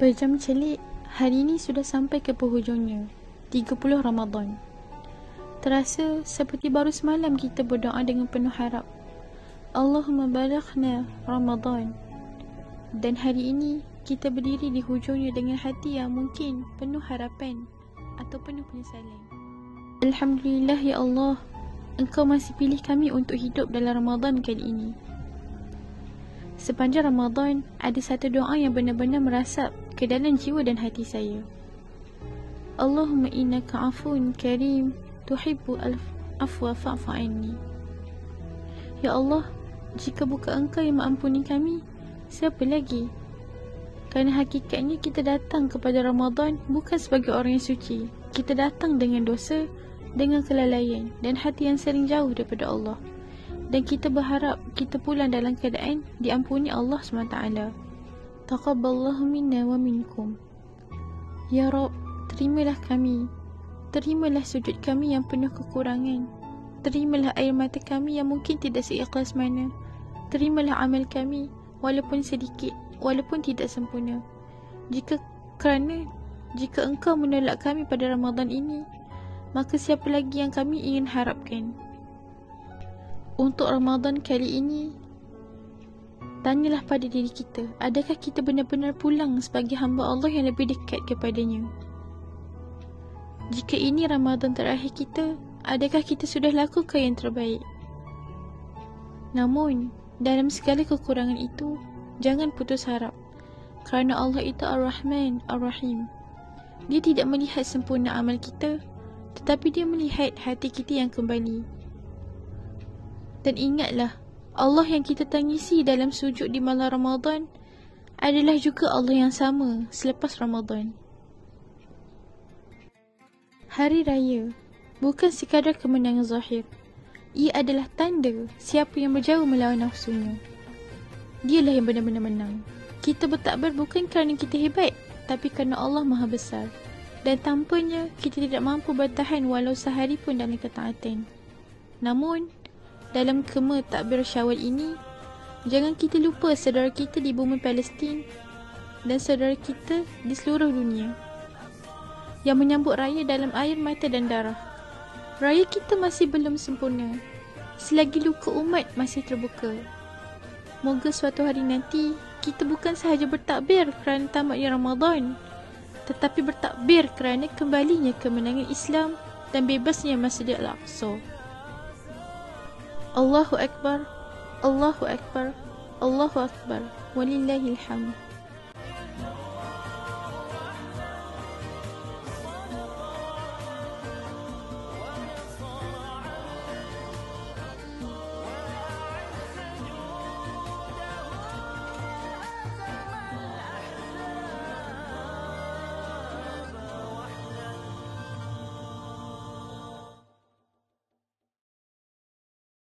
Berjam celik, hari ini sudah sampai ke penghujungnya, 30 Ramadan. Terasa seperti baru semalam kita berdoa dengan penuh harap. Allahumma balaghna Ramadan. Dan hari ini kita berdiri di hujungnya dengan hati yang mungkin penuh harapan atau penuh penyesalan. Alhamdulillah ya Allah, Engkau masih pilih kami untuk hidup dalam Ramadan kali ini. Sepanjang Ramadan, ada satu doa yang benar-benar merasap ke dalam jiwa dan hati saya. Allahumma innaka afun karim tuhibbu al-afwa fa'fu anni. Ya Allah, jika bukan Engkau yang mengampuni kami, siapa lagi? Kerana hakikatnya kita datang kepada Ramadan bukan sebagai orang yang suci. Kita datang dengan dosa, dengan kelalaian dan hati yang sering jauh daripada Allah. Dan kita berharap kita pulang dalam keadaan diampuni Allah SWT. Taqabbalallahu minna wa minkum. Ya Rabb, terimalah kami. Terimalah sujud kami yang penuh kekurangan. Terimalah air mata kami yang mungkin tidak seikhlas mana. Terimalah amal kami walaupun sedikit, walaupun tidak sempurna. Jika Engkau menolak kami pada Ramadan ini, maka siapa lagi yang kami ingin harapkan? Untuk Ramadan kali ini, tanyalah pada diri kita, adakah kita benar-benar pulang sebagai hamba Allah yang lebih dekat kepadanya? Jika ini Ramadan terakhir kita, adakah kita sudah lakukan yang terbaik? Namun, dalam segala kekurangan itu, jangan putus harap, kerana Allah itu Ar-Rahman, Ar-Rahim. Dia tidak melihat sempurna amal kita, tetapi Dia melihat hati kita yang kembali. Dan ingatlah, Allah yang kita tangisi dalam sujud di malam Ramadan adalah juga Allah yang sama selepas Ramadan. Hari Raya bukan sekadar kemenangan zahir. Ia adalah tanda siapa yang berjauh melawan nafsunya. Dialah yang benar-benar menang. Kita bertakbir bukan kerana kita hebat, tapi kerana Allah Maha Besar. Dan tanpanya kita tidak mampu bertahan walau sehari pun dalam ketaatan. Namun, dalam kema takbir Syawal ini, jangan kita lupa saudara kita di bumi Palestin dan saudara kita di seluruh dunia yang menyambut raya dalam air mata dan darah. Raya kita masih belum sempurna selagi luka umat masih terbuka. Moga suatu hari nanti kita bukan sahaja bertakbir kerana tamatnya Ramadan, tetapi bertakbir kerana kembalinya kemenangan Islam dan bebasnya Masjidil Aqsa. Allahu Akbar, Allahu Akbar, Allahu Akbar, walillahil hamd.